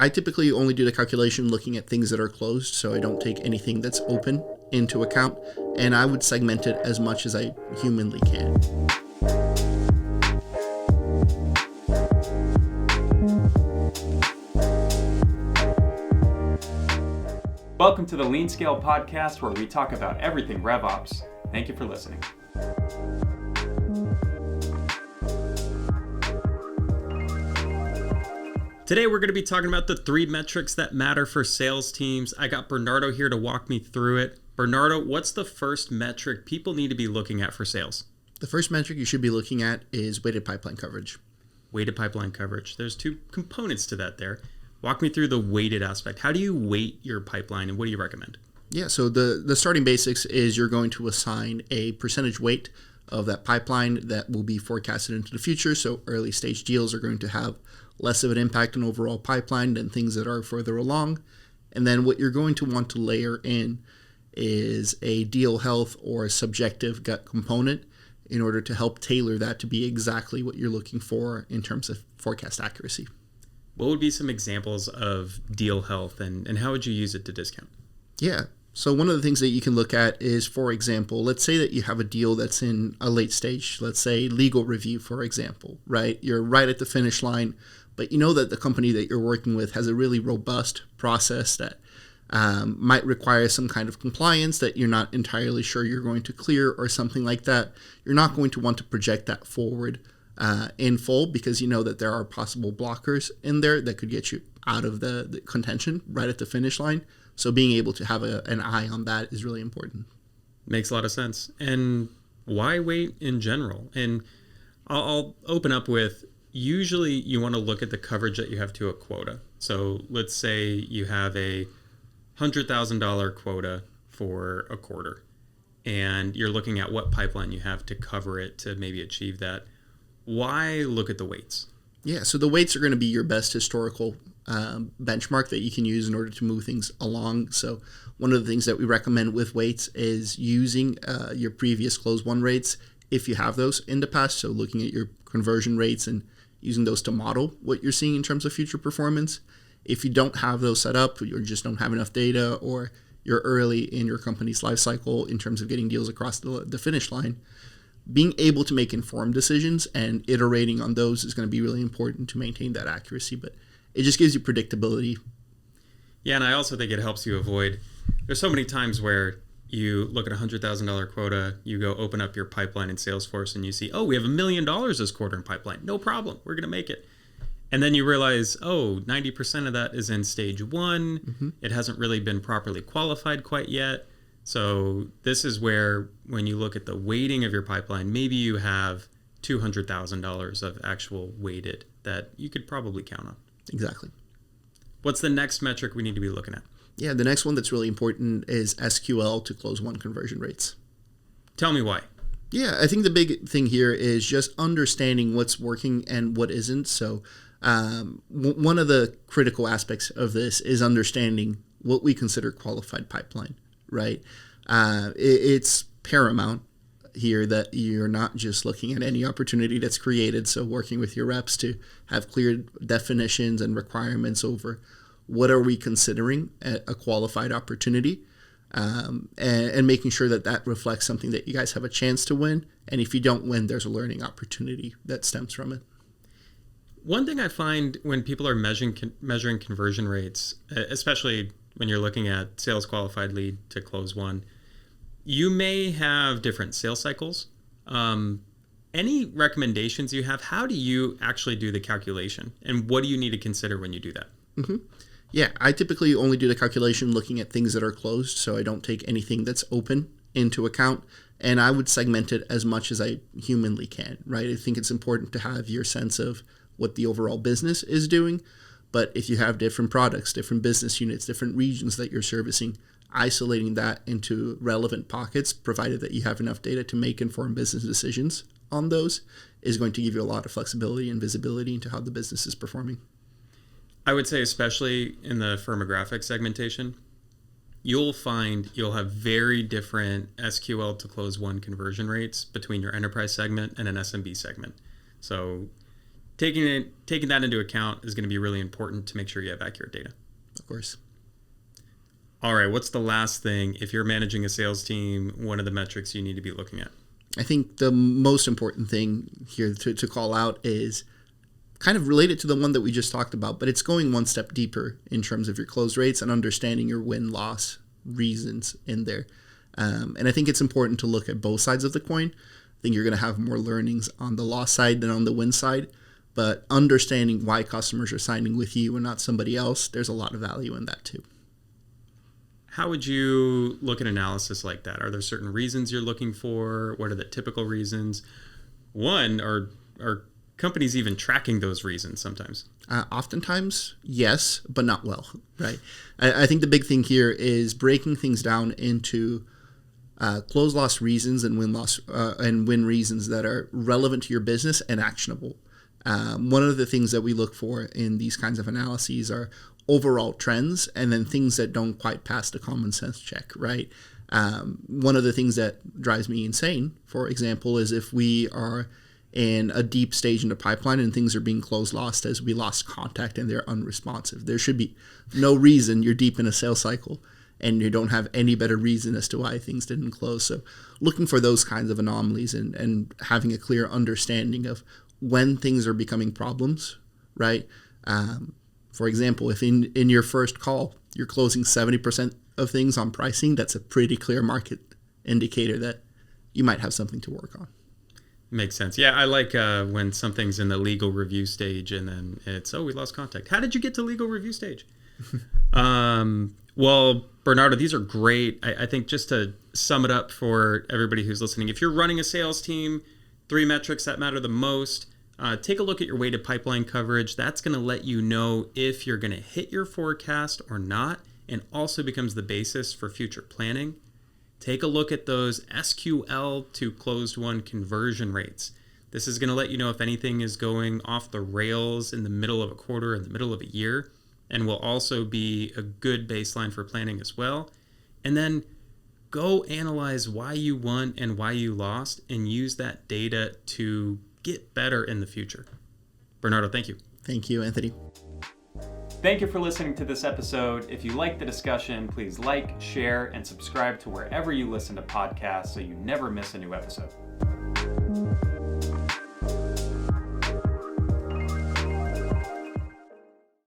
I typically only do the calculation looking at things that are closed, so I don't take anything that's open into account, and I would segment it as much as I humanly can. Welcome to the Lean Scale podcast, where we talk about everything RevOps. Thank you for listening. Today we're going to be talking about the 3 metrics that matter for sales teams. I got Bernardo here to walk me through it. Bernardo, what's the first metric people need to be looking at for sales? The first metric you should be looking at is weighted pipeline coverage. Weighted pipeline coverage. There's 2 components to that there. Walk me through the weighted aspect. How do you weight your pipeline, and what do you recommend? Yeah, so the starting basics is you're going to assign a percentage weight of that pipeline that will be forecasted into the future. So early stage deals are going to have less of an impact on overall pipeline than things that are further along. And then what you're going to want to layer in is a deal health or a subjective gut component in order to help tailor that to be exactly what you're looking for in terms of forecast accuracy. What would be some examples of deal health, and how would you use it to discount? Yeah. So one of the things that you can look at is, for example, let's say that you have a deal that's in a late stage, let's say legal review, for example, right? You're right at the finish line, but you know that the company that you're working with has a really robust process that might require some kind of compliance that you're not entirely sure you're going to clear or something like that. You're not going to want to project that forward in full, because you know that there are possible blockers in there that could get you out of the contention right at the finish line. So being able to have an eye on that is really important. Makes a lot of sense. And why wait in general? And I'll open up with, usually you want to look at the coverage that you have to a quota. So let's say you have a $100,000 quota for a quarter, and you're looking at what pipeline you have to cover it to maybe achieve that. Why look at the weights? Yeah, so the weights are going to be your best historical benchmark that you can use in order to move things along. So one of the things that we recommend with weights is using your previous close one rates if you have those in the past. So looking at your conversion rates and using those to model what you're seeing in terms of future performance. If you don't have those set up, or just don't have enough data, or you're early in your company's life cycle in terms of getting deals across the finish line, being able to make informed decisions and iterating on those is going to be really important to maintain that accuracy. But it just gives you predictability. Yeah, and I also think it helps you avoid, there's so many times where you look at a $100,000 quota, you go open up your pipeline in Salesforce and you see, oh, we have $1 million this quarter in pipeline. No problem. We're going to make it. And then you realize, 90% of that is in stage 1. Mm-hmm. It hasn't really been properly qualified quite yet. So this is where, when you look at the weighting of your pipeline, maybe you have $200,000 of actual weighted that you could probably count on. Exactly. What's the next metric we need to be looking at? Yeah, the next one that's really important is SQL to close one conversion rates. Tell me why. Yeah, I think the big thing here is just understanding what's working and what isn't. So one of the critical aspects of this is understanding what we consider qualified pipeline, right? It's paramount here that you're not just looking at any opportunity that's created. So working with your reps to have clear definitions and requirements over what are we considering a qualified opportunity, and making sure that that reflects something that you guys have a chance to win. And if you don't win, there's a learning opportunity that stems from it. One thing I find when people are measuring conversion rates, especially when you're looking at sales qualified lead to close one, you may have different sales cycles. Any recommendations you have? How do you actually do the calculation, and what do you need to consider when you do that? Mm-hmm. Yeah, I typically only do the calculation looking at things that are closed, so I don't take anything that's open into account, and I would segment it as much as I humanly can, right? I think it's important to have your sense of what the overall business is doing, but if you have different products, different business units, different regions that you're servicing, isolating that into relevant pockets, provided that you have enough data to make informed business decisions on those, is going to give you a lot of flexibility and visibility into how the business is performing. I would say, especially in the firmographic segmentation, you'll find you'll have very different SQL to close one conversion rates between your enterprise segment and an SMB segment. So taking that into account is going to be really important to make sure you have accurate data. Of course. All right, what's the last thing? If you're managing a sales team, one of the metrics you need to be looking at? I think the most important thing here to call out is kind of related to the one that we just talked about, but it's going one step deeper in terms of your close rates and understanding your win-loss reasons in there. And I think it's important to look at both sides of the coin. I think you're going to have more learnings on the loss side than on the win side, but understanding why customers are signing with you and not somebody else, there's a lot of value in that too. How would you look at analysis like that? Are there certain reasons you're looking for? What are the typical reasons? One, are companies even tracking those reasons sometimes? Oftentimes, yes, but not well, right? I think the big thing here is breaking things down into close loss reasons and win reasons that are relevant to your business and actionable. One of the things that we look for in these kinds of analyses are overall trends and then things that don't quite pass the common sense check, right? One of the things that drives me insane, for example, is if we are in a deep stage in the pipeline and things are being lost as we lost contact and they're unresponsive. There should be no reason you're deep in a sales cycle and you don't have any better reason as to why things didn't close. So looking for those kinds of anomalies and having a clear understanding of when things are becoming problems, right? For example, if in your first call, you're closing 70% of things on pricing, that's a pretty clear market indicator that you might have something to work on. Makes sense. Yeah, I like when something's in the legal review stage and then it's, we lost contact. How did you get to legal review stage? Well, Bernardo, these are great. I think just to sum it up for everybody who's listening, if you're running a sales team, 3 metrics that matter the most. Take a look at your weighted pipeline coverage. That's going to let you know if you're going to hit your forecast or not, and also becomes the basis for future planning. Take a look at those SQL to closed won conversion rates. This is going to let you know if anything is going off the rails in the middle of a quarter, in the middle of a year, and will also be a good baseline for planning as well. And then go analyze why you won and why you lost and use that data to get better in the future. Bernardo, thank you. Thank you, Anthony. Thank you for listening to this episode. If you liked the discussion, please like, share, and subscribe to wherever you listen to podcasts so you never miss a new episode.